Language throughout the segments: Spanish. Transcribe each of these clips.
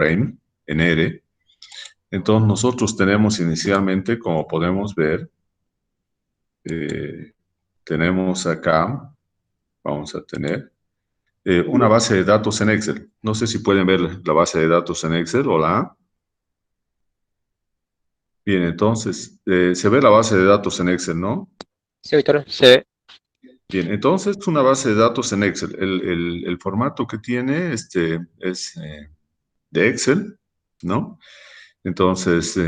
frame en R. Entonces nosotros tenemos inicialmente, como podemos ver, tenemos acá, vamos a tener una base de datos en Excel. No sé si pueden ver la base de datos en Excel. Hola. Bien, entonces, se ve la base de datos en Excel, ¿no? Sí, Víctor, se Bien, entonces es una base de datos en Excel. El formato que tiene es de Excel, ¿no? Entonces,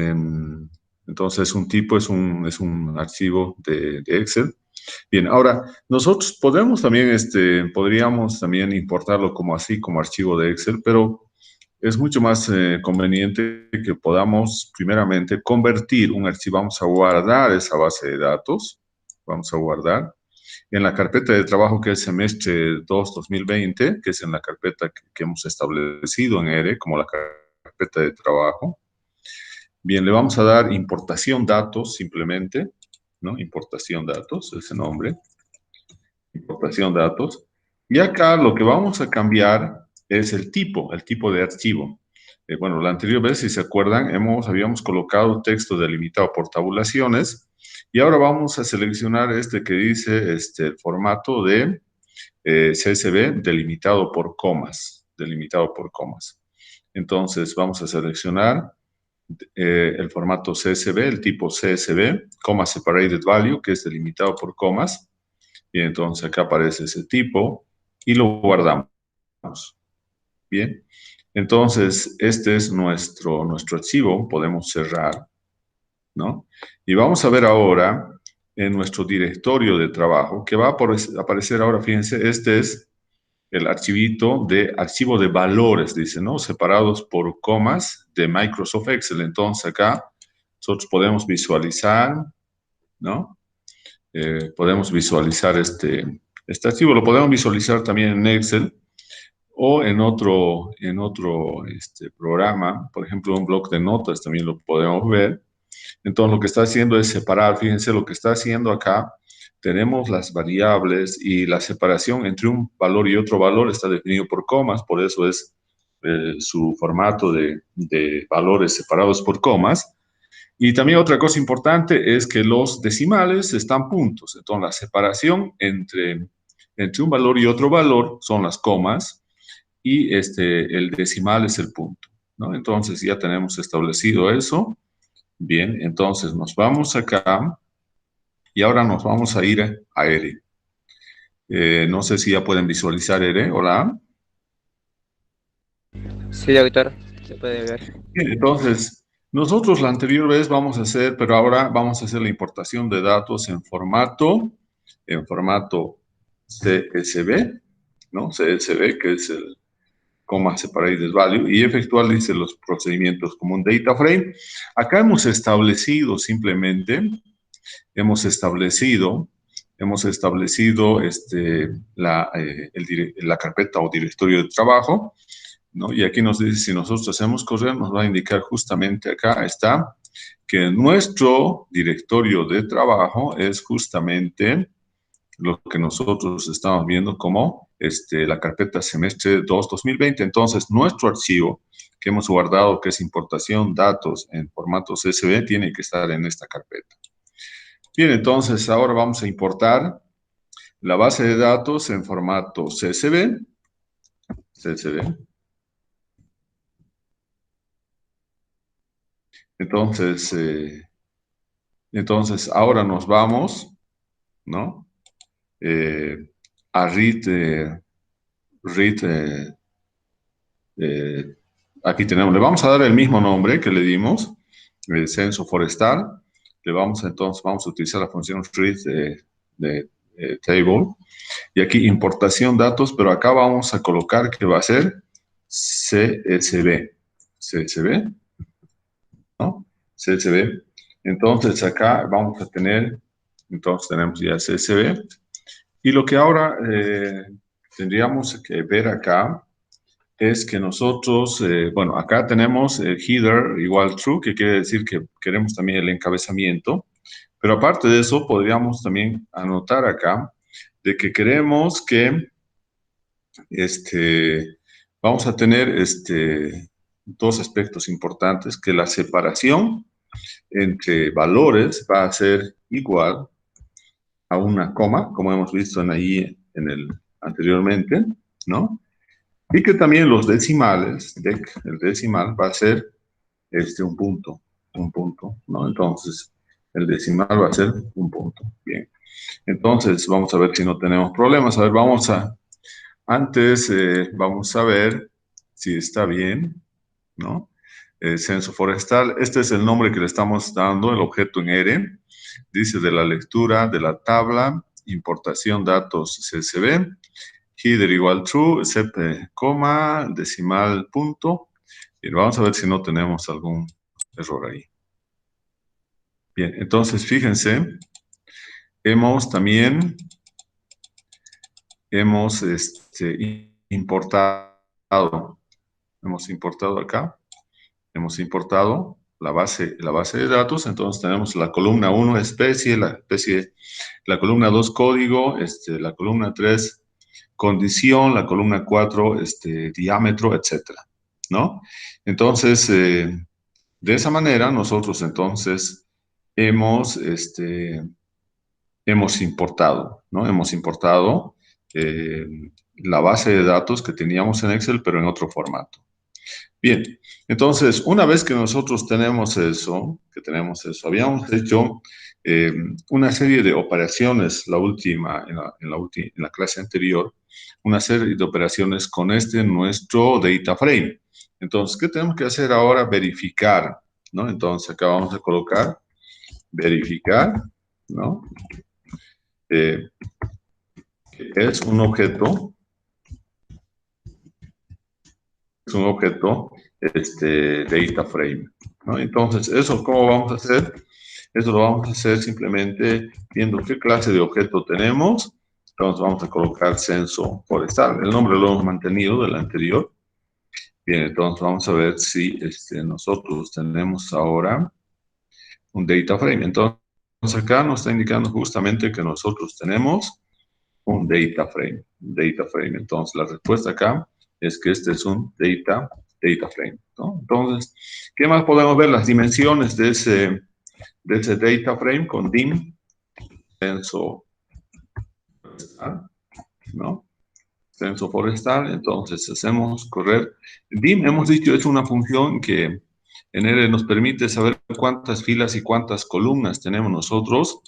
entonces un tipo es un archivo de Excel. Bien, ahora, nosotros podemos también, podríamos también importarlo como así, como archivo de Excel, pero es mucho más conveniente que podamos, primeramente, convertir un archivo. Vamos a guardar esa base de datos. Vamos a guardar en la carpeta de trabajo que es semestre 2 2020, que es en la carpeta que hemos establecido en R como la carpeta de trabajo. Bien, le vamos a dar importación datos simplemente, ¿no? Importación datos, ese nombre, importación datos. Y acá lo que vamos a cambiar es el tipo de archivo. Bueno, la anterior vez, si se acuerdan, habíamos colocado texto delimitado por tabulaciones y ahora vamos a seleccionar este que dice el formato de CSV delimitado por comas, delimitado por comas. Entonces vamos a seleccionar el formato CSV, el tipo CSV, comma separated value, que es delimitado por comas. Y entonces acá aparece ese tipo y lo guardamos. Bien. Entonces, este es nuestro archivo. Podemos cerrar, ¿no? Y vamos a ver ahora en nuestro directorio de trabajo que va a aparecer ahora, fíjense, este es el archivito de archivo de valores, dice, ¿no? Separados por comas de Microsoft Excel. Entonces acá nosotros podemos visualizar, ¿no? Podemos visualizar este archivo. Lo podemos visualizar también en Excel o en otro programa, por ejemplo, un bloc de notas también lo podemos ver. Entonces, lo que está haciendo es separar, fíjense lo que está haciendo acá. Tenemos las variables y la separación entre un valor y otro valor está definido por comas, por eso es su formato de valores separados por comas. Y también otra cosa importante es que los decimales están puntos. Entonces, la separación entre un valor y otro valor son las comas y el decimal es el punto, ¿no? Entonces, ya tenemos establecido eso. Bien, entonces nos vamos acá y ahora nos vamos a ir a R. No sé si ya pueden visualizar R. Hola. sí, Víctor, se puede ver. Bien, entonces, nosotros la anterior vez vamos a hacer, pero ahora vamos a hacer la importación de datos en formato CSV, ¿no? CSV, que es el coma separated value, y efectuar, dice, los procedimientos como un data frame. Acá hemos establecido simplemente, hemos establecido la carpeta o directorio de trabajo, ¿no? Y aquí nos dice, si nosotros hacemos correr, nos va a indicar justamente acá está, que nuestro directorio de trabajo es justamente lo que nosotros estamos viendo como la carpeta semestre 2 2020. Entonces, nuestro archivo que hemos guardado, que es importación datos en formato CSV, tiene que estar en esta carpeta. Bien, entonces ahora vamos a importar la base de datos en formato CSV. Entonces, ahora nos vamos, ¿no? A read eh, aquí tenemos, le vamos a dar el mismo nombre que le dimos, el censo forestal. Vamos a utilizar la función read de table. Y aquí importación datos, pero acá vamos a colocar que va a ser CSV. CSV, ¿no? CSV. Entonces acá vamos a tener, entonces tenemos ya CSV. Y lo que ahora tendríamos que ver acá es que nosotros, bueno, acá tenemos el header igual true, que quiere decir que queremos también el encabezamiento, pero aparte de eso podríamos también anotar acá de que queremos que vamos a tener dos aspectos importantes, que la separación entre valores va a ser igual a una coma, como hemos visto ahí en el anteriormente, ¿no? Y que también los decimales, el decimal va a ser un punto, ¿no? Entonces, el decimal va a ser un punto. Bien. Entonces, vamos a ver si no tenemos problemas. A ver, vamos a ver si está bien, ¿no? Censo forestal, este es el nombre que le estamos dando, el objeto en R. Dice de la lectura de la tabla, importación datos CSV, header igual true, except coma, decimal punto. Y vamos a ver si no tenemos algún error ahí. Bien, entonces fíjense, también hemos importado, acá, hemos importado la base de datos. Entonces tenemos la columna 1 especie, la columna 2 código, la columna 3 condición, la columna 4 diámetro, etcétera, ¿no? Entonces, de esa manera nosotros entonces hemos importado, ¿no? Hemos importado la base de datos que teníamos en Excel, pero en otro formato. Bien, entonces, una vez que nosotros tenemos eso, habíamos hecho una serie de operaciones, en la clase anterior, una serie de operaciones con nuestro data frame. Entonces, ¿qué tenemos que hacer ahora? Verificar, ¿no? Entonces, acá vamos a colocar verificar, ¿no? Es un objeto, data frame, ¿no? Entonces, ¿eso cómo vamos a hacer? Eso lo vamos a hacer simplemente viendo qué clase de objeto tenemos. Entonces, vamos a colocar censo forestal. El nombre lo hemos mantenido del anterior. Bien, entonces vamos a ver si nosotros tenemos ahora un data frame. Entonces, acá nos está indicando justamente que nosotros tenemos un data frame. Entonces, la respuesta acá es que este es un data frame, ¿no? Entonces, ¿qué más podemos ver? Las dimensiones de ese data frame con dim, censo forestal, ¿no? Censo forestal. Entonces, hacemos correr. Dim, hemos dicho, es una función que en R nos permite saber cuántas filas y cuántas columnas tenemos nosotros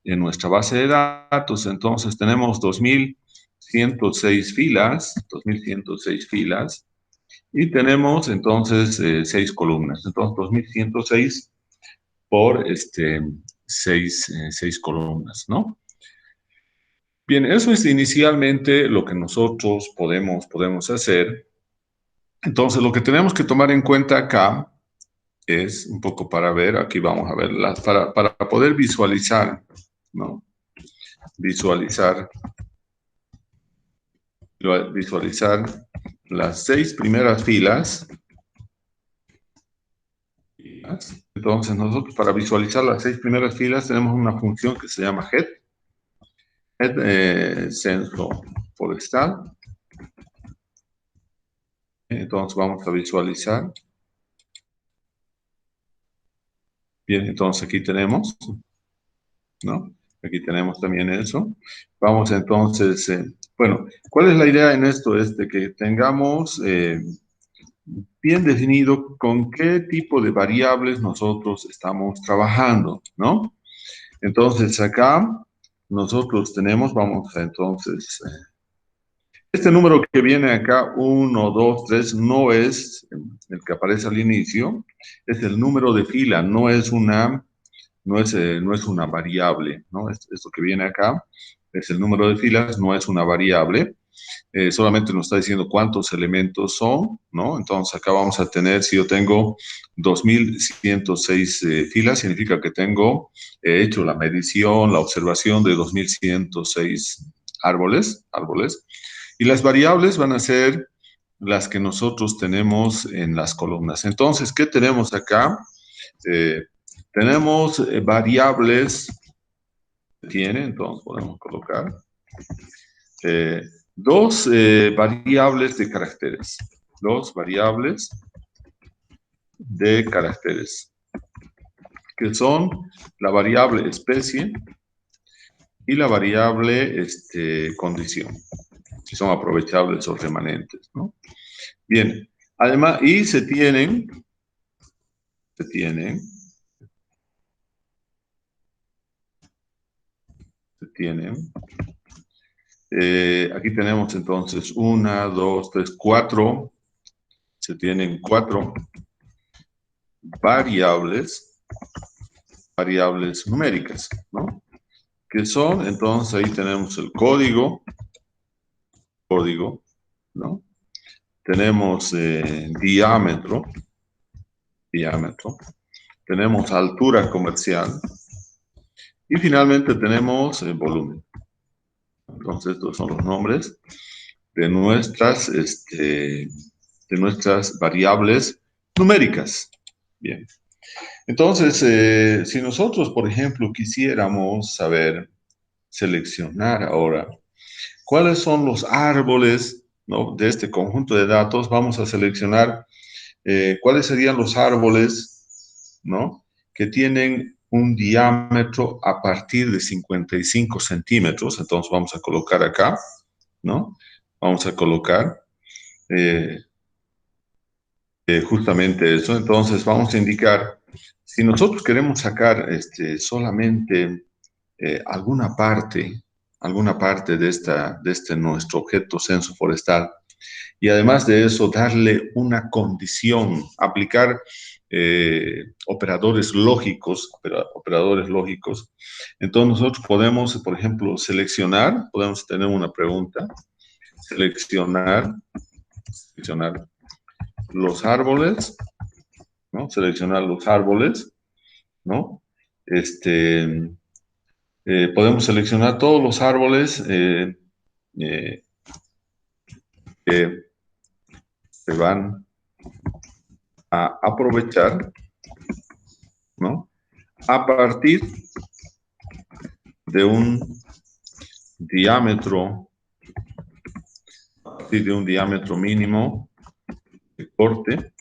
en nuestra base de datos. Entonces, tenemos 2106 filas, y tenemos entonces 6 columnas. Entonces, 2106 por 6 columnas, ¿no? Bien, eso es inicialmente lo que nosotros podemos hacer. Entonces, lo que tenemos que tomar en cuenta acá es un poco para ver, aquí vamos a ver, para poder visualizar, ¿no? Visualizar las 6 primeras filas. Entonces, nosotros para visualizar las 6 primeras filas tenemos una función que se llama head censo forestal. Entonces, vamos a visualizar. Bien, entonces aquí tenemos, ¿no? Aquí tenemos también eso. Vamos entonces, bueno, ¿cuál es la idea en esto? Es de que tengamos bien definido con qué tipo de variables nosotros estamos trabajando, ¿no? Entonces acá nosotros tenemos, vamos a entonces, este número que viene acá, 1, 2, 3, no es el que aparece al inicio, es el número de fila, no es una variable, ¿no? Esto que viene acá es el número de filas, no es una variable. Solamente nos está diciendo cuántos elementos son, ¿no? Entonces acá vamos a tener, si yo tengo 2106 filas, significa que he hecho la medición, la observación de 2106 árboles, y las variables van a ser las que nosotros tenemos en las columnas. Entonces, ¿qué tenemos acá? Tenemos variables, entonces podemos colocar dos variables de caracteres. Dos variables de caracteres, que son la variable especie y la variable condición, si son aprovechables o remanentes, ¿no? Bien, además, y se tienen, aquí tenemos entonces 1, 2, 3, 4, se tienen 4 variables numéricas, ¿no? Que son, entonces ahí tenemos el código, ¿no? Tenemos diámetro, tenemos altura comercial y finalmente tenemos volumen. Entonces estos son los nombres de nuestras variables numéricas. Bien. Entonces, si nosotros, por ejemplo, quisiéramos saber, seleccionar ahora, ¿cuáles son los árboles, ¿no?, de este conjunto de datos? Vamos a seleccionar cuáles serían los árboles, ¿no?, que tienen un diámetro a partir de 55 centímetros. Entonces vamos a colocar acá, ¿no? Vamos a colocar justamente eso. Entonces vamos a indicar, si nosotros queremos sacar solamente alguna parte de nuestro objeto censo forestal, y además de eso darle una condición, aplicar operadores lógicos, entonces nosotros podemos, por ejemplo, podemos tener una pregunta, seleccionar los árboles, ¿no? Seleccionar los árboles, ¿no? Podemos seleccionar todos los árboles que se van a aprovechar, ¿no?, a partir de un diámetro mínimo de corte,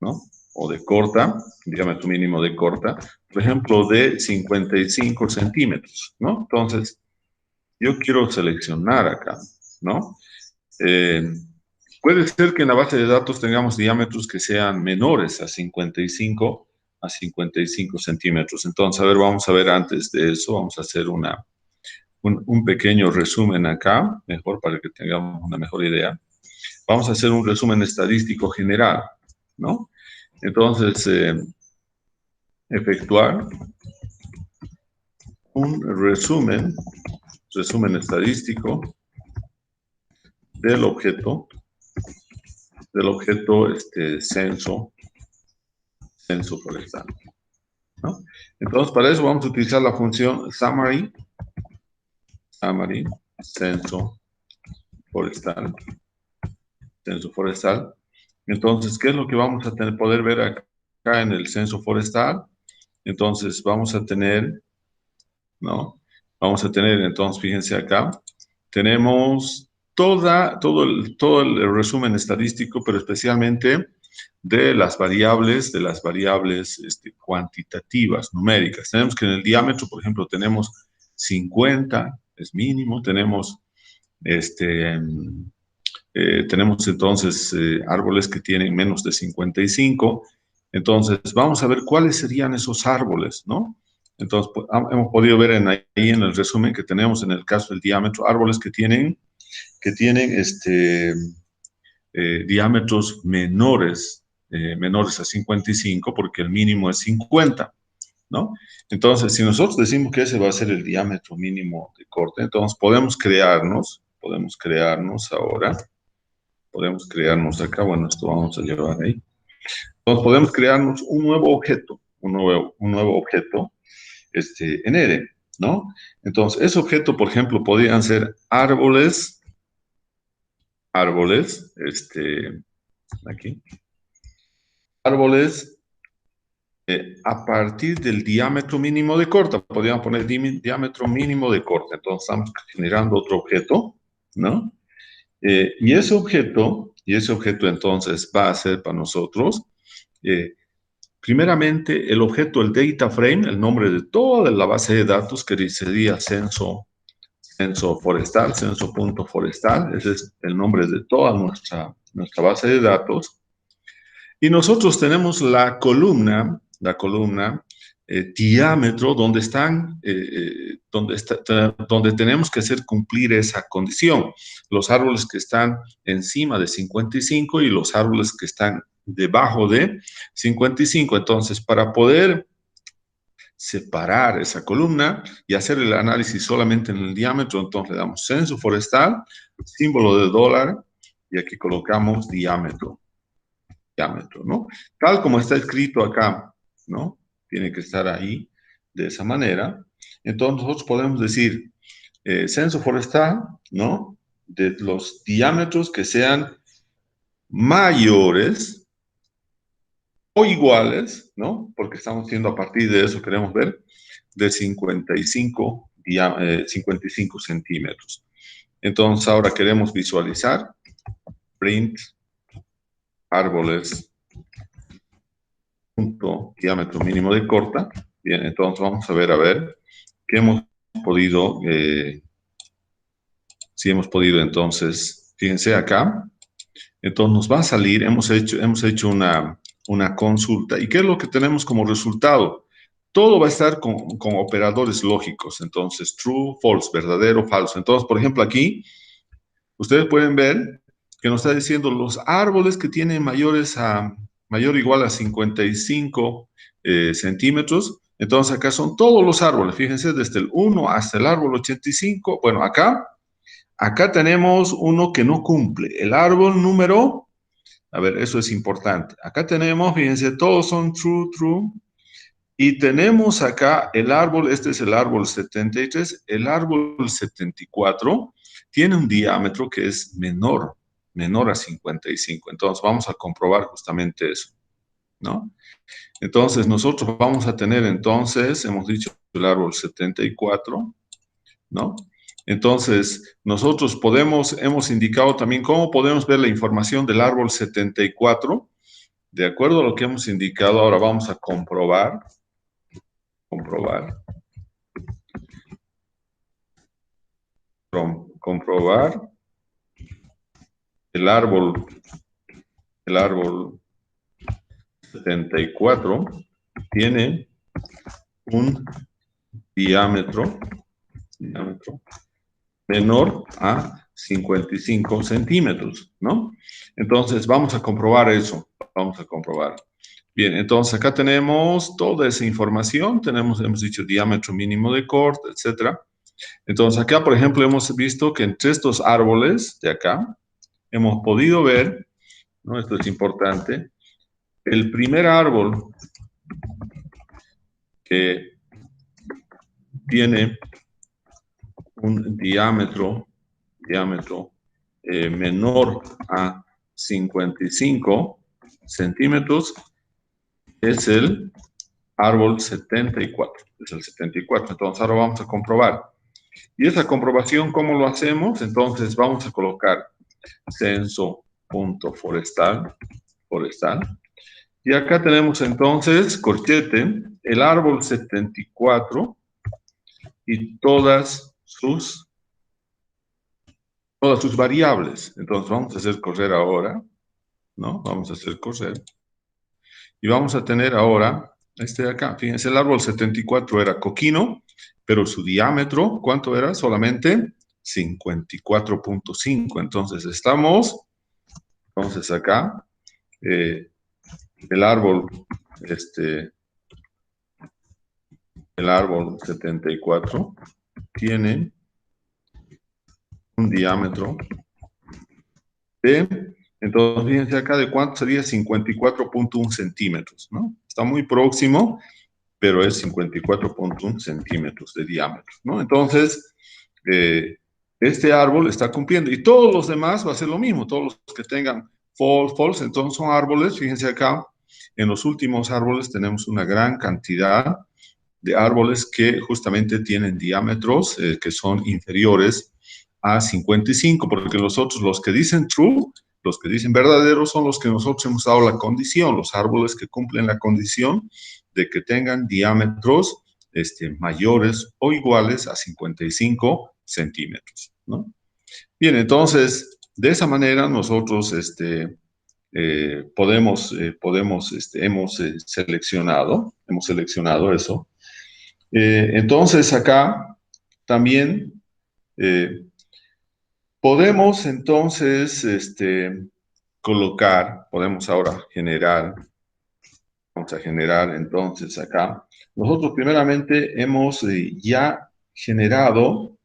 ¿no?, o de corta, diámetro mínimo de corta, por ejemplo, de 55 centímetros, ¿no? Entonces, yo quiero seleccionar acá, ¿no? Puede ser que en la base de datos tengamos diámetros que sean menores a 55 centímetros. Entonces, a ver, vamos a ver antes de eso, vamos a hacer un pequeño resumen acá, mejor para que tengamos una mejor idea. Vamos a hacer un resumen estadístico general, ¿no? Entonces, efectuar un resumen estadístico del objeto censo forestal, ¿no? Entonces, para eso vamos a utilizar la función summary censo forestal. Entonces, ¿qué es lo que vamos a poder ver acá en el censo forestal? Entonces, vamos a tener, ¿no? Entonces, fíjense acá, tenemos todo el resumen estadístico, pero especialmente de las variables cuantitativas, numéricas. Tenemos que en el diámetro, por ejemplo, tenemos 50, es mínimo, tenemos entonces árboles que tienen menos de 55. Entonces, vamos a ver cuáles serían esos árboles, ¿no? Entonces, hemos podido ver ahí en el resumen que tenemos en el caso del diámetro, árboles que tienen diámetros menores a 55, porque el mínimo es 50, ¿no? Entonces, si nosotros decimos que ese va a ser el diámetro mínimo de corte, entonces podemos crearnos acá, bueno, esto vamos a llevar ahí. Entonces podemos crearnos un nuevo objeto, en R, ¿no? Entonces, ese objeto, por ejemplo, podrían ser árboles, aquí, árboles a partir del diámetro mínimo de corta. Podríamos poner diámetro mínimo de corta. Entonces, estamos generando otro objeto, ¿no? Y ese objeto entonces va a ser para nosotros Primeramente, el objeto, el data frame, el nombre de toda la base de datos, que sería censo forestal, censo.forestal, ese es el nombre de toda nuestra base de datos. Y nosotros tenemos la columna diámetro, donde tenemos que hacer cumplir esa condición. Los árboles que están encima de 55 y los árboles que están debajo de 55. Entonces, para poder separar esa columna y hacer el análisis solamente en el diámetro, entonces le damos censo forestal, símbolo de dólar, y aquí colocamos diámetro, ¿no? Tal como está escrito acá, ¿no? Tiene que estar ahí de esa manera. Entonces nosotros podemos decir censo forestal, ¿no? De los diámetros que sean mayores o iguales, ¿no? Porque estamos haciendo a partir de eso, queremos ver, de 55 centímetros. Entonces ahora queremos visualizar print árboles punto diámetro mínimo de corta. Bien, entonces vamos a ver qué hemos podido, si hemos podido. Entonces, fíjense acá, entonces nos va a salir, hemos hecho una consulta, y ¿qué es lo que tenemos como resultado? Todo va a estar con operadores lógicos, entonces true, false, verdadero, falso. Entonces, por ejemplo, aquí, ustedes pueden ver que nos está diciendo los árboles que tienen mayor o igual a 55 centímetros. Entonces acá son todos los árboles, fíjense, desde el 1 hasta el árbol 85. Bueno, acá tenemos uno que no cumple, el árbol número, a ver, eso es importante. Acá tenemos, fíjense, todos son true, true. Y tenemos acá el árbol, este es el árbol 73, el árbol 74 tiene un diámetro que es menor a 55. Entonces vamos a comprobar justamente eso, ¿no? Entonces nosotros vamos a tener, entonces, hemos dicho el árbol 74, ¿no? Entonces nosotros hemos indicado también cómo podemos ver la información del árbol 74. De acuerdo a lo que hemos indicado, ahora vamos a comprobar el árbol 74 tiene un diámetro menor a 55 centímetros, ¿no? Entonces vamos a comprobar eso, Bien, entonces acá tenemos toda esa información, hemos dicho diámetro mínimo de corte, etcétera. Entonces acá, por ejemplo, hemos visto que entre estos árboles de acá, hemos podido ver, ¿no? Esto es importante, el primer árbol que tiene un diámetro menor a 55 centímetros es el árbol 74. Es el 74. Entonces ahora vamos a comprobar. Y esa comprobación, ¿cómo lo hacemos? Entonces vamos a colocar censo.forestal. Y acá tenemos entonces, corchete, el árbol 74 y todas sus variables. Entonces vamos a hacer correr ahora, ¿no? Vamos a hacer correr. Y vamos a tener ahora este de acá. Fíjense, el árbol 74 era coquino, pero su diámetro, ¿cuánto era? Solamente 54.5. Entonces acá, el árbol 74 tiene un diámetro de, entonces fíjense acá de cuánto sería 54.1 centímetros, ¿no? Está muy próximo, pero es 54.1 centímetros de diámetro, ¿no? Entonces, este árbol está cumpliendo, y todos los demás va a ser lo mismo, todos los que tengan false, entonces son árboles. Fíjense acá, en los últimos árboles tenemos una gran cantidad de árboles que justamente tienen diámetros que son inferiores a 55, porque los otros, los que dicen true, Los que dicen verdaderos son los que nosotros hemos dado la condición, los árboles que cumplen la condición de que tengan diámetros mayores o iguales a 55 centímetros, ¿no? Bien, entonces, de esa manera nosotros hemos seleccionado eso. Entonces, acá también podemos entonces podemos ahora vamos a generar entonces acá. Nosotros primeramente hemos ya generado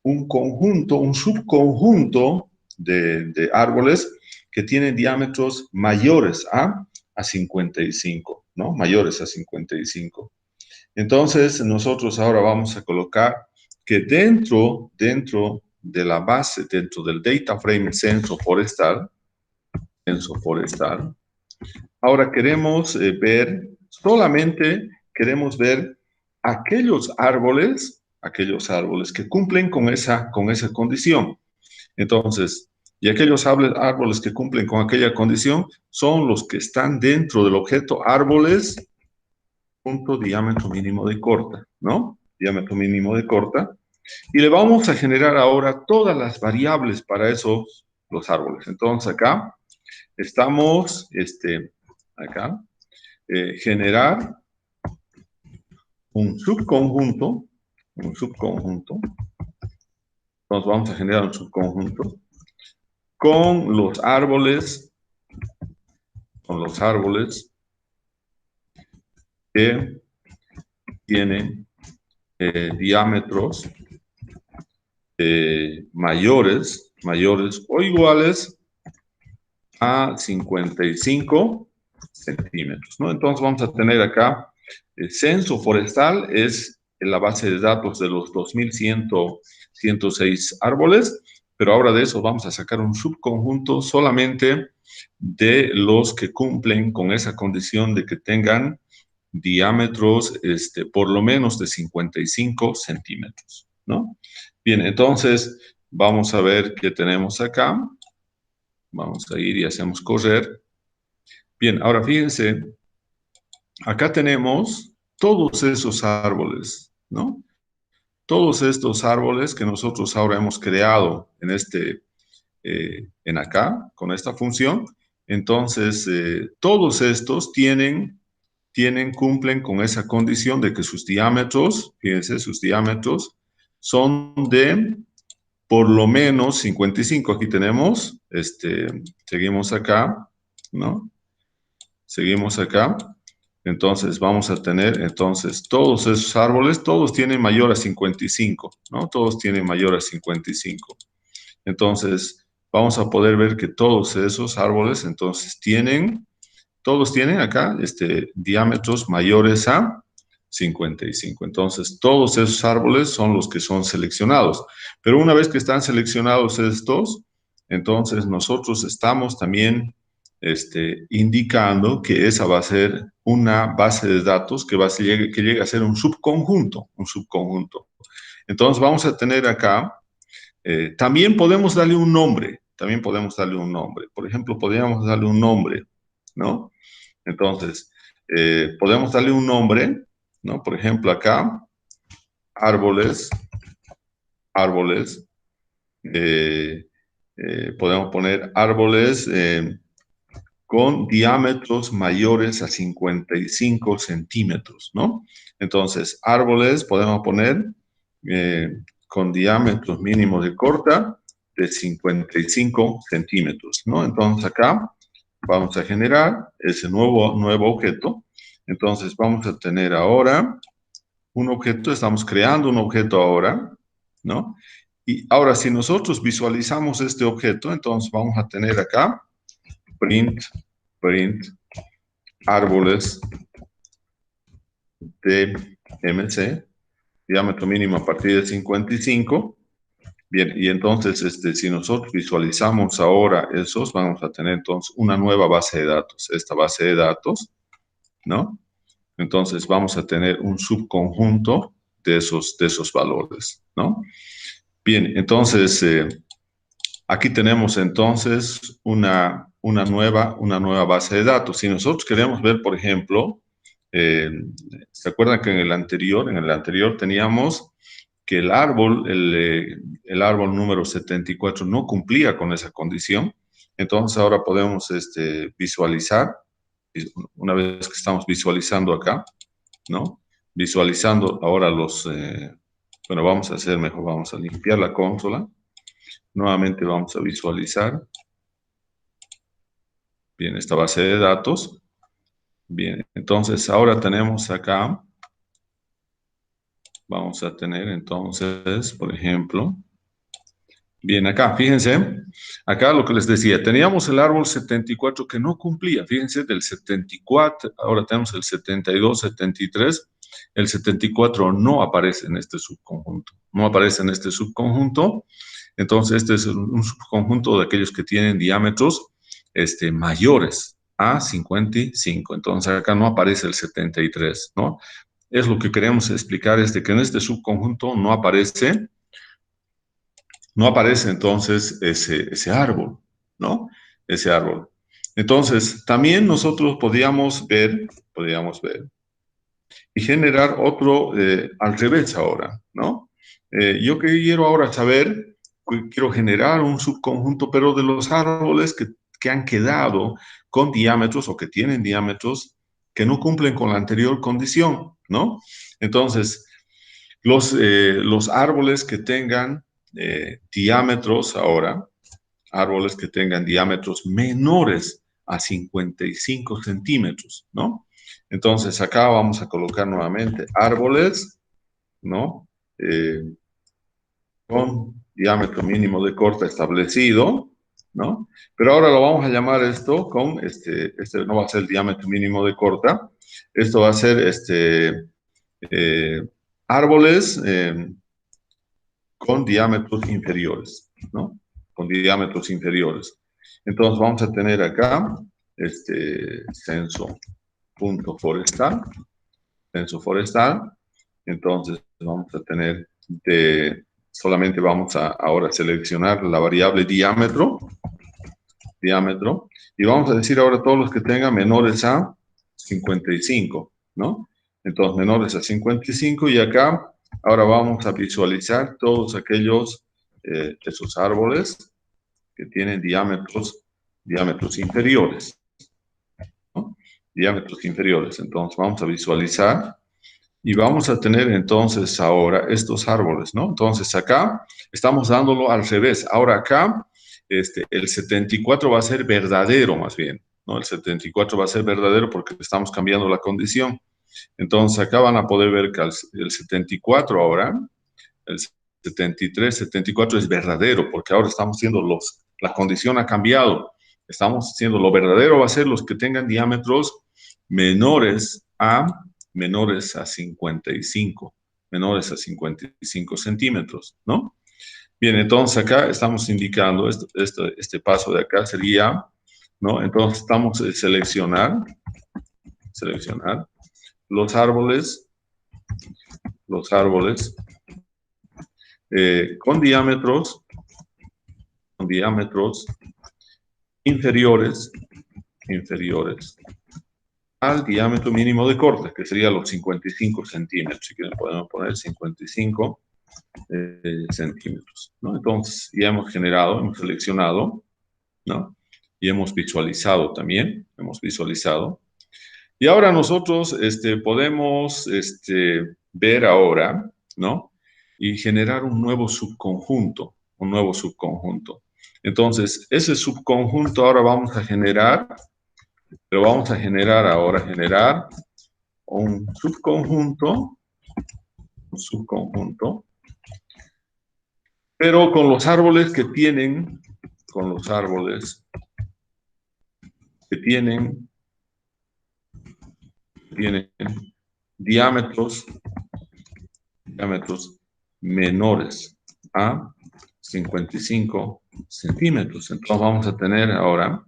un conjunto, un subconjunto de árboles que tienen diámetros mayores a 55, ¿no? Mayores a 55. Entonces, nosotros ahora vamos a colocar que dentro de la base, dentro del data frame censo forestal, ahora queremos solamente queremos ver aquellos árboles que cumplen con esa condición. Entonces, y aquellos árboles que cumplen con aquella condición son los que están dentro del objeto árboles, punto diámetro mínimo de corta, ¿no? Diámetro mínimo de corta. Y le vamos a generar ahora todas las variables para los árboles. Entonces, acá estamos, generar un subconjunto. Entonces vamos a generar un subconjunto con los árboles que tienen diámetros mayores o iguales a 55 centímetros, ¿no? Entonces vamos a tener acá el censo forestal es la base de datos de los 2.106 árboles, pero ahora de eso vamos a sacar un subconjunto solamente de los que cumplen con esa condición de que tengan diámetros por lo menos de 55 centímetros, ¿no? Bien, entonces vamos a ver qué tenemos acá. Vamos a ir y hacemos correr. Bien, ahora fíjense, acá tenemos todos esos árboles, ¿no? Todos estos árboles que nosotros ahora hemos creado en acá, con esta función. Entonces, todos estos cumplen con esa condición de que sus diámetros, fíjense, sus diámetros son de por lo menos 55. Aquí tenemos, seguimos acá, ¿no? Seguimos acá. Entonces, vamos a tener, entonces, todos esos árboles, todos tienen mayor a 55, ¿no? Todos tienen mayor a 55. Entonces, vamos a poder ver que todos esos árboles, entonces, todos tienen acá, diámetros mayores a 55. Entonces, todos esos árboles son los que son seleccionados. Pero una vez que están seleccionados estos, entonces nosotros estamos también indicando que esa va a ser una base de datos que llegue a ser un subconjunto. Entonces, vamos a tener acá, también podemos darle un nombre. Por ejemplo, podríamos darle un nombre, ¿no? Entonces, podemos darle un nombre, ¿no? Por ejemplo, acá, árboles, podemos poner árboles con diámetros mayores a 55 centímetros, ¿no? Entonces, árboles podemos poner con diámetros mínimos de corta de 55 centímetros, ¿no? Entonces, acá vamos a generar ese nuevo objeto. Entonces, vamos a tener ahora un objeto, estamos creando un objeto ahora, ¿no? Y ahora, si nosotros visualizamos este objeto, entonces vamos a tener acá print árboles de MC, diámetro mínimo a partir de 55. Bien, y entonces, si nosotros visualizamos ahora esos, vamos a tener entonces una nueva base de datos. Esta base de datos, ¿no? Entonces, vamos a tener un subconjunto de esos valores, ¿no? Bien, entonces, Aquí tenemos entonces una nueva base de datos. Si nosotros queremos ver, por ejemplo, eh, ¿se acuerdan que en el anterior teníamos que el árbol número 74 no cumplía con esa condición? Entonces ahora podemos visualizar, una vez que estamos visualizando acá, ¿no? Visualizando ahora bueno, vamos a hacer mejor, vamos a limpiar la consola. Nuevamente vamos a visualizar, bien, esta base de datos. Bien, entonces ahora tenemos acá, vamos a tener entonces, por ejemplo, bien, acá, fíjense, acá lo que les decía, teníamos el árbol 74 que no cumplía, fíjense, del 74, ahora tenemos el 72, 73, el 74 no aparece en este subconjunto, no aparece en este subconjunto, entonces este es un subconjunto de aquellos que tienen diámetros mayores a 55, entonces acá no aparece el 73, ¿no? Es lo que queremos explicar, es de que en este subconjunto no aparece entonces ese árbol, ¿no? Ese árbol. Entonces, también nosotros podíamos ver y generar otro al revés ahora, ¿no? Yo quiero ahora saber, quiero generar un subconjunto, pero de los árboles que han quedado con diámetros o que tienen diámetros que no cumplen con la anterior condición, ¿no? Entonces, los árboles que tengan diámetros ahora, árboles que tengan diámetros menores a 55 centímetros, ¿no? Entonces acá vamos a colocar nuevamente árboles, ¿no? Eh, con diámetro mínimo de corta establecido, ¿no? Pero ahora lo vamos a llamar esto con, este no va a ser el diámetro mínimo de corta, esto va a ser eh, árboles con diámetros inferiores, ¿no? Con diámetros inferiores. Entonces vamos a tener acá censo.forestal, censo forestal. Entonces vamos a tener solamente vamos a ahora seleccionar la variable diámetro, y vamos a decir ahora todos los que tengan menores a 55, ¿no? Entonces menores a 55 y acá ahora vamos a visualizar todos aquellos, esos árboles que tienen diámetros inferiores, ¿no? Diámetros inferiores. Entonces vamos a visualizar y vamos a tener entonces ahora estos árboles, ¿no? Entonces acá estamos dándolo al revés. Ahora acá, el 74 va a ser verdadero más bien, ¿no? El 74 va a ser verdadero porque estamos cambiando la condición. Entonces acá van a poder ver que el 74 ahora, el 73, 74 es verdadero porque ahora estamos haciendo la condición ha cambiado. Estamos haciendo lo verdadero va a ser los que tengan diámetros menores a menores a 55, menores a 55 centímetros, ¿no? Bien, entonces acá estamos indicando, este paso de acá sería, ¿no? Entonces estamos seleccionar los árboles con diámetros inferiores al diámetro mínimo de corte, que sería los 55 centímetros. Si quieren podemos poner 55 centímetros, ¿no? Entonces ya hemos seleccionado, ¿no? Y hemos visualizado también, Y ahora nosotros podemos ver ahora, ¿no? Y generar un nuevo subconjunto. Entonces, ese subconjunto ahora vamos a generar, pero vamos a generar un subconjunto, pero con los árboles que tienen diámetros menores a 55 centímetros. Entonces vamos a tener ahora,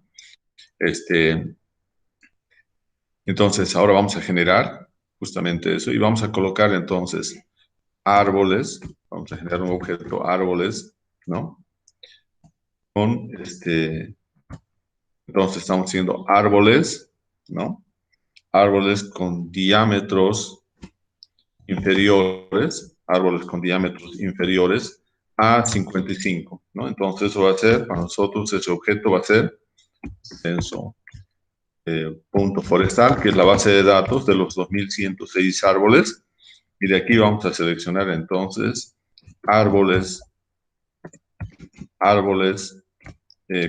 entonces ahora vamos a generar justamente eso y vamos a colocar entonces árboles, vamos a generar un objeto árboles, ¿no? entonces estamos haciendo árboles, ¿no? Árboles con diámetros inferiores a 55, ¿no? Entonces eso va a ser, para nosotros ese objeto va a ser censo punto forestal, que es la base de datos de los 2106 árboles, y de aquí vamos a seleccionar entonces árboles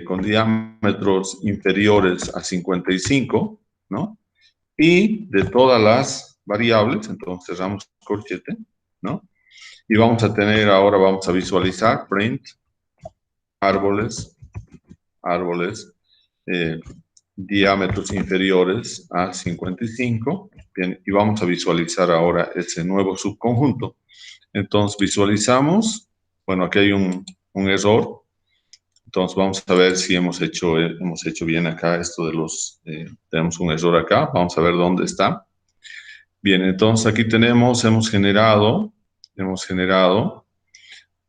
con diámetros inferiores a 55, ¿no? Y de todas las variables, entonces cerramos corchete, ¿no? Y vamos a tener, ahora vamos a visualizar, print, árboles, eh, diámetros inferiores a 55, bien, y vamos a visualizar ahora ese nuevo subconjunto. Entonces visualizamos, bueno, aquí hay un error, entonces vamos a ver si hemos hecho bien acá esto de los, tenemos un error acá, vamos a ver dónde está. Bien, entonces aquí hemos generado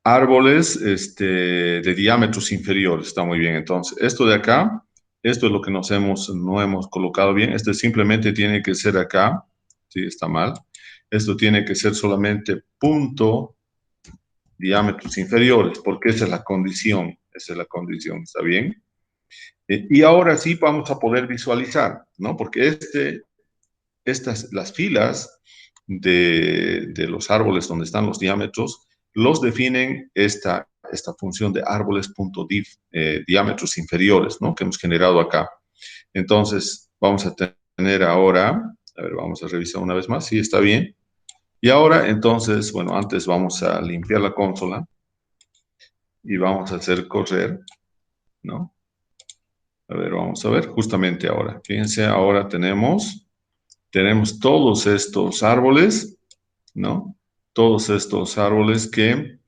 árboles de diámetros inferiores, está muy bien. Entonces, esto de acá, esto es lo que no hemos colocado bien, este simplemente tiene que ser acá, sí, está mal. Esto tiene que ser solamente punto diámetros inferiores, porque esa es la condición, ¿está bien? Y ahora sí vamos a poder visualizar, ¿no? Porque las filas de los árboles donde están los diámetros, los definen esta función de árboles.div, diámetros inferiores, ¿no? Que hemos generado acá. Entonces, vamos a tener ahora, a ver, vamos a revisar una vez más, sí, está bien. Y ahora, entonces, bueno, antes vamos a limpiar la consola y vamos a hacer correr, ¿no? A ver, vamos a ver, justamente ahora. Fíjense, ahora tenemos todos estos árboles, ¿no? Todos estos árboles que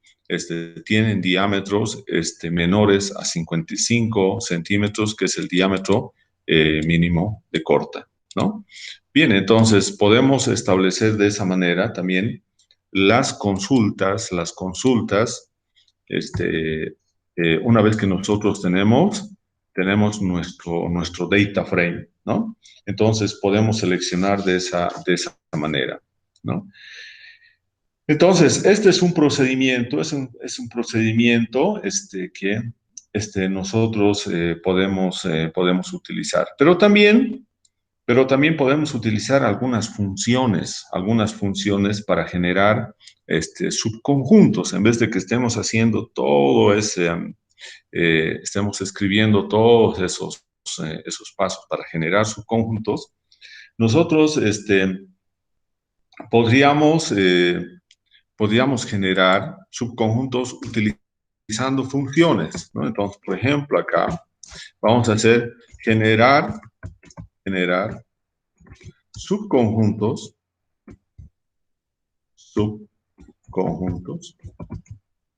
tienen diámetros menores a 55 centímetros, que es el diámetro mínimo de corta, ¿no? Bien, entonces podemos establecer de esa manera también las consultas, una vez que nosotros tenemos nuestro data frame, ¿no? Entonces podemos seleccionar de esa manera, ¿no? Entonces, este es un procedimiento, es un procedimiento que nosotros podemos utilizar. Pero también podemos utilizar algunas funciones para generar subconjuntos, en vez de que estemos haciendo todo estemos escribiendo todos esos pasos para generar subconjuntos. Nosotros podríamos, podríamos generar subconjuntos utilizando funciones, ¿no? Entonces, por ejemplo, acá vamos a hacer generar subconjuntos,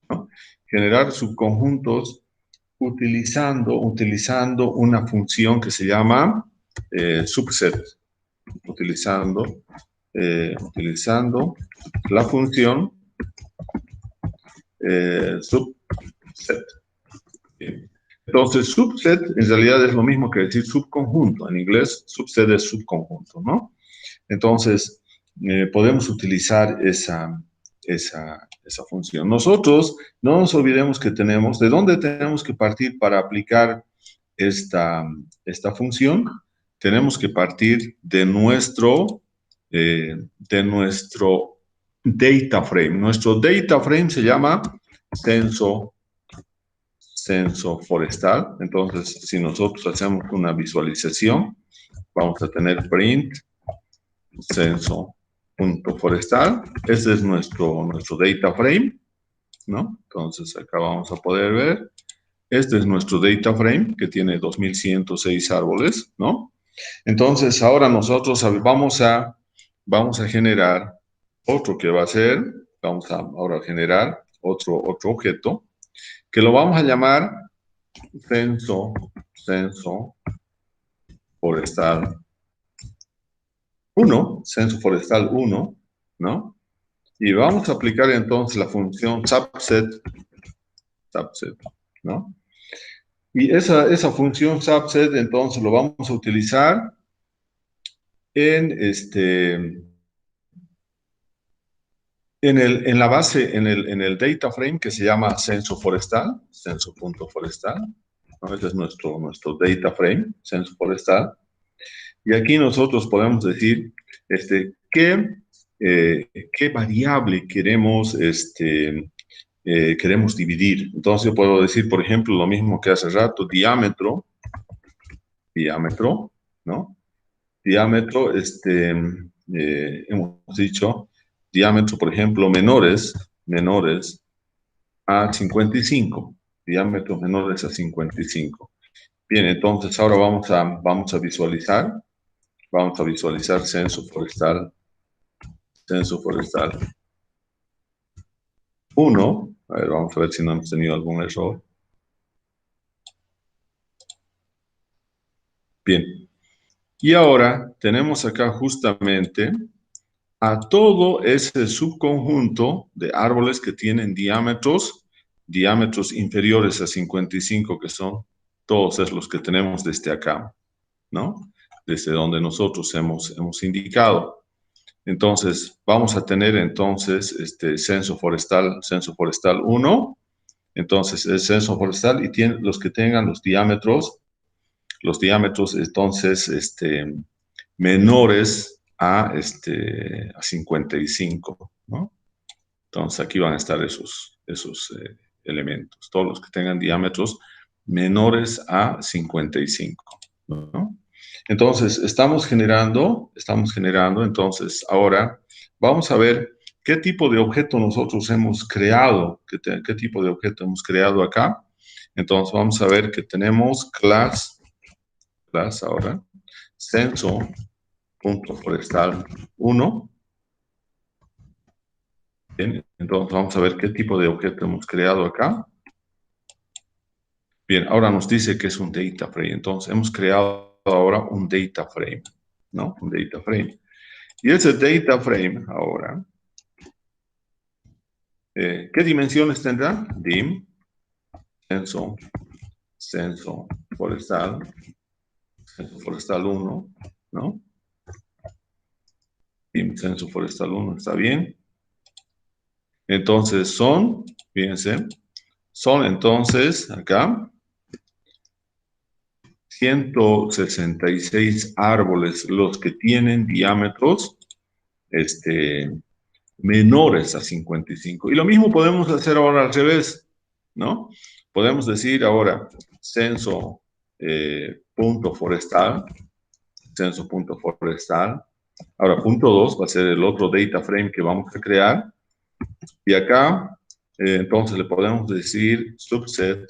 ¿no? Generar subconjuntos utilizando una función que se llama subset, utilizando la función subset. Bien. Entonces, subset en realidad es lo mismo que decir subconjunto. En inglés, subset es subconjunto, ¿no? Entonces, podemos utilizar esa función. Nosotros no nos olvidemos que ¿de dónde tenemos que partir para aplicar esta función? Tenemos que partir de nuestro data frame. Nuestro data frame se llama censo forestal. Entonces, si nosotros hacemos una visualización, vamos a tener print censo.forestal. Este es nuestro data frame, ¿no? Entonces, acá vamos a poder ver. Este es nuestro data frame, que tiene 2106 árboles, ¿no? Entonces, ahora nosotros vamos a generar otro que va a ser, vamos a ahora generar otro objeto, que lo vamos a llamar censo forestal 1, censo forestal 1, ¿no? Y vamos a aplicar entonces la función subset, ¿no? Y esa función subset, entonces, lo vamos a utilizar en, en la base, en el data frame que se llama censo forestal, censo.forestal, ¿no? Ese es nuestro data frame, censo forestal. Y aquí nosotros podemos decir qué variable queremos, queremos dividir. Entonces yo puedo decir, por ejemplo, lo mismo que hace rato, diámetro, ¿no? Diámetro, hemos dicho, diámetro, por ejemplo, menores a 55, diámetros menores a 55. Bien, entonces ahora vamos a visualizar censo forestal 1. A ver, vamos a ver si no hemos tenido algún error. Bien, y ahora tenemos acá justamente a todo ese subconjunto de árboles que tienen diámetros inferiores a 55, que son todos esos los que tenemos desde acá, ¿no? Desde donde nosotros hemos indicado. Entonces, vamos a tener entonces censo forestal 1. Entonces, es censo forestal y tiene los que tengan los diámetros entonces menores a 55, ¿no? Entonces, aquí van a estar esos elementos, todos los que tengan diámetros menores a 55, ¿no? Entonces, estamos generando, entonces, ahora vamos a ver qué tipo de objeto nosotros hemos creado, qué tipo de objeto hemos creado acá. Entonces, vamos a ver que tenemos class ahora, censo.forestal 1. Bien, entonces vamos a ver qué tipo de objeto hemos creado acá. Bien, ahora nos dice que es un data frame. Entonces hemos creado ahora un data frame, ¿no? Un data frame. Y ese data frame ahora, ¿qué dimensiones tendrá? Dim, censo forestal 1, ¿no? Dim, censo forestal 1, ¿está bien? Entonces fíjense, son entonces acá 166 árboles los que tienen diámetros menores a 55. Y lo mismo podemos hacer ahora al revés, ¿no? Podemos decir ahora censo punto forestal, Ahora, punto 2 va a ser el otro data frame que vamos a crear. Y acá, entonces le podemos decir subset,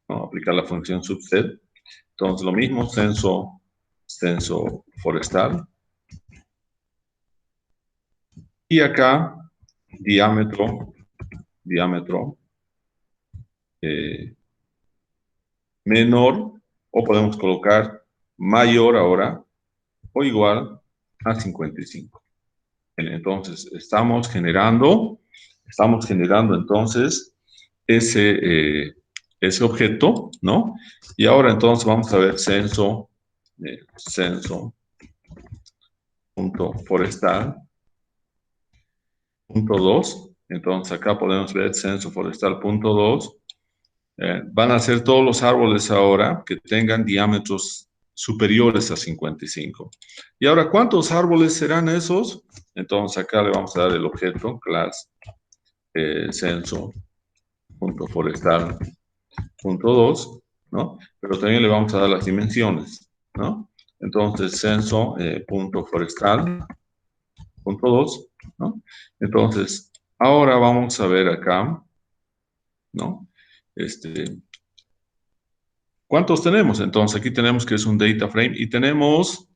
¿no? Aplicar la función subset. Entonces, lo mismo, censo forestal. Y acá, diámetro menor, o podemos colocar mayor ahora, o igual a 55. Entonces, estamos generando entonces ese objeto, ¿no? Y ahora entonces vamos a ver censo.forestal punto 2. Entonces acá podemos ver censo forestal punto 2. Van a ser todos los árboles ahora que tengan diámetros superiores a 55. Y ahora, ¿cuántos árboles serán esos? Entonces acá le vamos a dar el objeto, class censo.forestal.2, ¿no? Pero también le vamos a dar las dimensiones, ¿no? Entonces, censo.forestal.2, ¿no? Entonces, ahora vamos a ver acá, ¿no? ¿Cuántos tenemos? Entonces, aquí tenemos que es un data frame y tenemos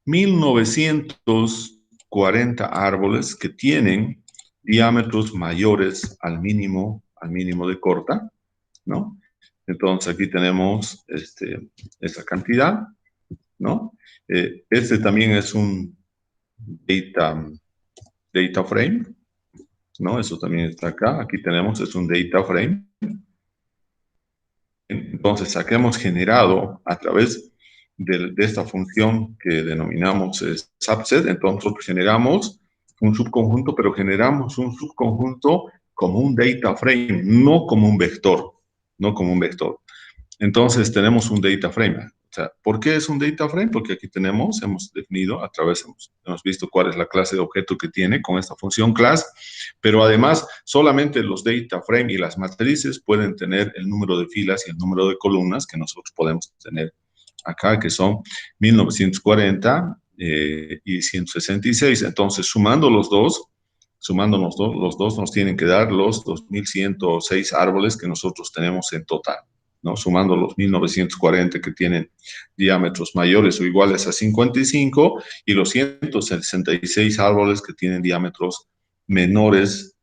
1940 árboles que tienen diámetros mayores al mínimo de corta, ¿no? Entonces, aquí tenemos esa cantidad, ¿no? Este también es un data frame, ¿no? Eso también está acá. Aquí tenemos, es un data frame. Entonces, aquí hemos generado a través de esta función que denominamos subset, entonces nosotros generamos un subconjunto, pero generamos un subconjunto como un data frame, no como un vector, no como un vector. Entonces tenemos un data frame. O sea, ¿por qué es un data frame? Porque aquí hemos definido, a través, hemos visto cuál es la clase de objeto que tiene con esta función class, pero además solamente los data frame y las matrices pueden tener el número de filas y el número de columnas que nosotros podemos tener acá, que son 1940 y 166. Entonces, sumando los dos nos tienen que dar los 2106 árboles que nosotros tenemos en total, ¿no? Sumando los 1940 que tienen diámetros mayores o iguales a 55 y los 166 árboles que tienen diámetros menores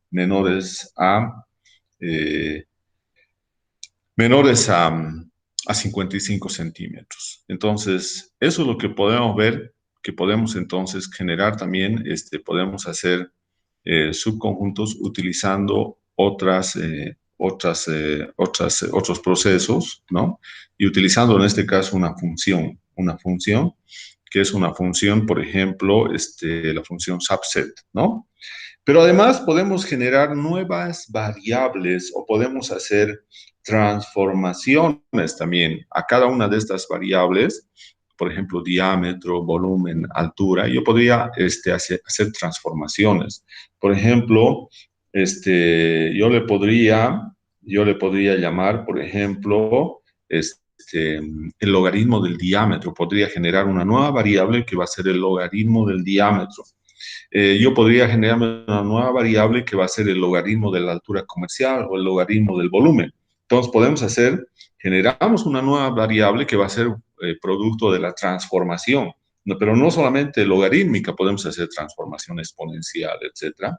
a eh, menores a 55 centímetros. Entonces, eso es lo que podemos ver, que podemos entonces generar también, podemos hacer subconjuntos utilizando otros procesos, ¿no? Y utilizando en este caso una función que es una función, por ejemplo, la función subset, ¿no? Pero además podemos generar nuevas variables o podemos hacer transformaciones también a cada una de estas variables, por ejemplo, diámetro, volumen, altura. Yo podría hacer transformaciones. Por ejemplo, yo le podría llamar, por ejemplo, el logaritmo del diámetro. Podría generar una nueva variable que va a ser el logaritmo del diámetro. Yo podría generar una nueva variable que va a ser el logaritmo de la altura comercial o el logaritmo del volumen. Entonces generamos una nueva variable que va a ser producto de la transformación, no, pero no solamente logarítmica, podemos hacer transformación exponencial, etcétera.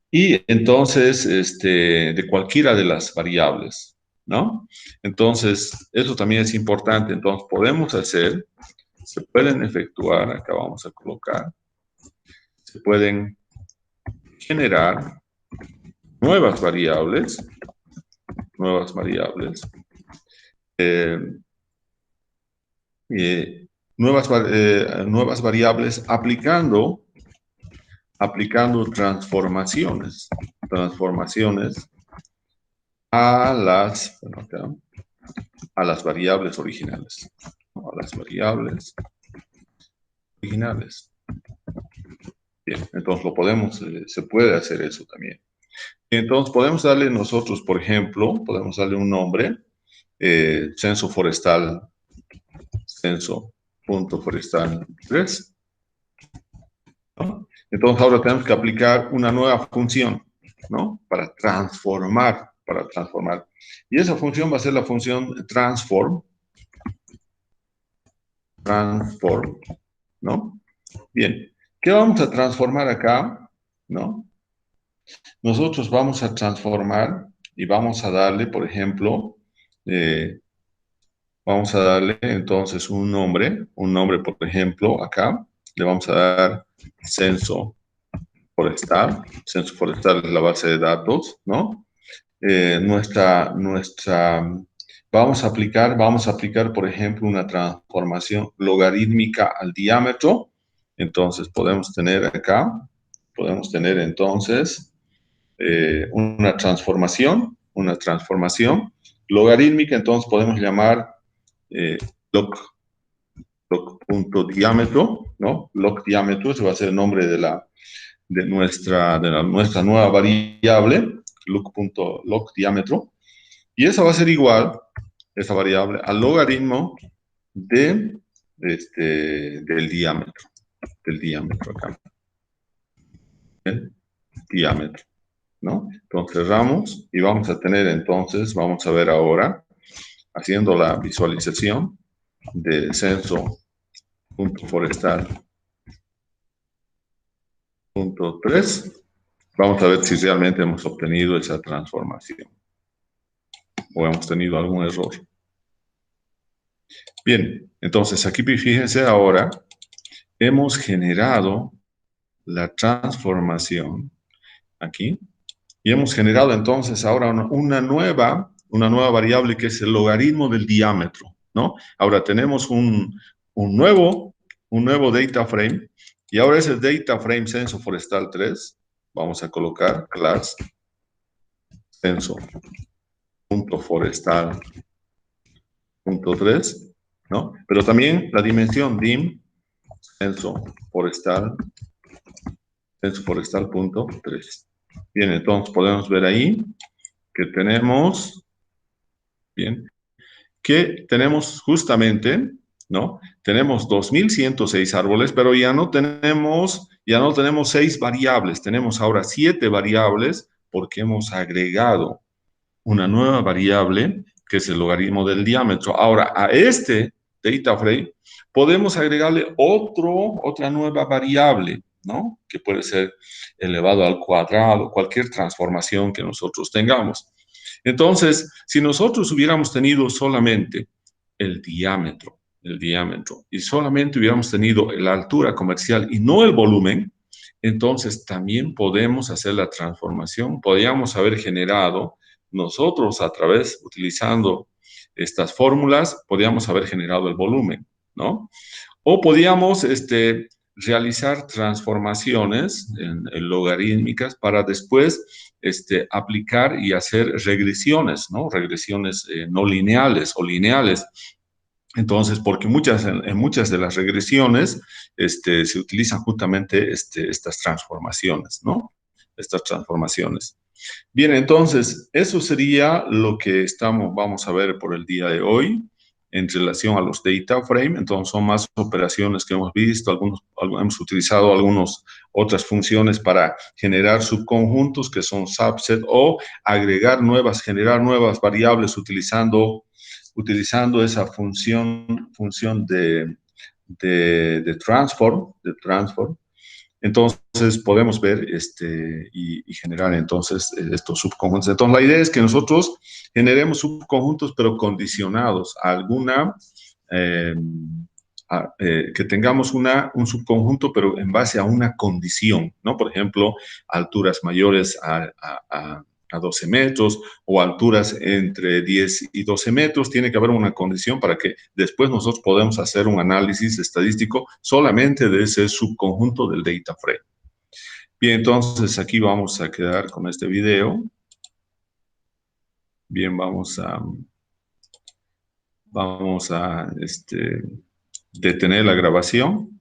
Y entonces, de cualquiera de las variables, ¿no? Entonces, eso también es importante. Entonces, se pueden efectuar, acá vamos a colocar, se pueden generar nuevas variables, nuevas variables, eh, nuevas variables aplicando transformaciones a a las variables originales, ¿no? A las variables originales. Bien, entonces se puede hacer eso también. Entonces podemos darle nosotros, por ejemplo, podemos darle un nombre, censo forestal, censo.forestal 3, ¿no? Entonces ahora tenemos que aplicar una nueva función, ¿no? Para transformar. Y esa función va a ser la función transform, ¿no? Bien, ¿qué vamos a transformar acá? ¿No? Nosotros vamos a transformar y vamos a darle, por ejemplo, vamos a darle entonces un nombre, por ejemplo, acá, le vamos a dar censo forestal es la base de datos, ¿no? Vamos a aplicar, por ejemplo, una transformación logarítmica al diámetro. Entonces, podemos tener entonces una transformación logarítmica, entonces podemos llamar eh, log.diámetro, ¿no? Log diámetro, ese va a ser el nombre de nuestra nueva variable, log diámetro, y esa va a ser igual, esa variable, al logaritmo del diámetro acá. El diámetro, ¿no? Entonces cerramos y vamos a tener entonces, vamos a ver ahora, haciendo la visualización de censo.forestal.3, vamos a ver si realmente hemos obtenido esa transformación o hemos tenido algún error. Bien, entonces aquí fíjense ahora, hemos generado la transformación aquí y hemos generado entonces ahora una nueva una nueva variable que es el logaritmo del diámetro, ¿no? Ahora tenemos un nuevo, un nuevo data frame, y ahora ese data frame censo forestal 3, vamos a colocar class censo.forestal.3, ¿no? Pero también la dimensión dim censo forestal, censoforestal.3. Bien, entonces podemos ver ahí que tenemos, bien, que tenemos justamente, ¿no? Tenemos 2106 árboles, pero ya no tenemos 6 variables, tenemos ahora 7 variables porque hemos agregado una nueva variable que es el logaritmo del diámetro. Ahora, a este data frame podemos agregarle otra nueva variable, ¿no? Que puede ser elevado al cuadrado, cualquier transformación que nosotros tengamos. Entonces, si nosotros hubiéramos tenido solamente el diámetro, y solamente hubiéramos tenido la altura comercial y no el volumen, entonces también podemos hacer la transformación, podríamos haber generado nosotros utilizando estas fórmulas, podríamos haber generado el volumen, ¿no? O podíamos realizar transformaciones logarítmicas para después aplicar y hacer regresiones, ¿no? Regresiones no lineales o lineales. Entonces, porque en muchas de las regresiones se utilizan justamente estas transformaciones, ¿no? Estas transformaciones. Bien, entonces, eso sería lo que vamos a ver por el día de hoy en relación a los data frame. Entonces, son más operaciones que hemos visto, hemos utilizado algunas otras funciones para generar subconjuntos que son subset o generar nuevas variables utilizando esa función de transform. Entonces podemos ver y generar entonces estos subconjuntos. Entonces la idea es que nosotros generemos subconjuntos pero condicionados a que tengamos un subconjunto pero en base a una condición, ¿no? Por ejemplo, alturas mayores a 12 metros o alturas entre 10 y 12 metros. Tiene que haber una condición para que después nosotros podamos hacer un análisis estadístico solamente de ese subconjunto del data frame. Bien, entonces aquí vamos a quedar con este video. Bien, vamos a detener la grabación.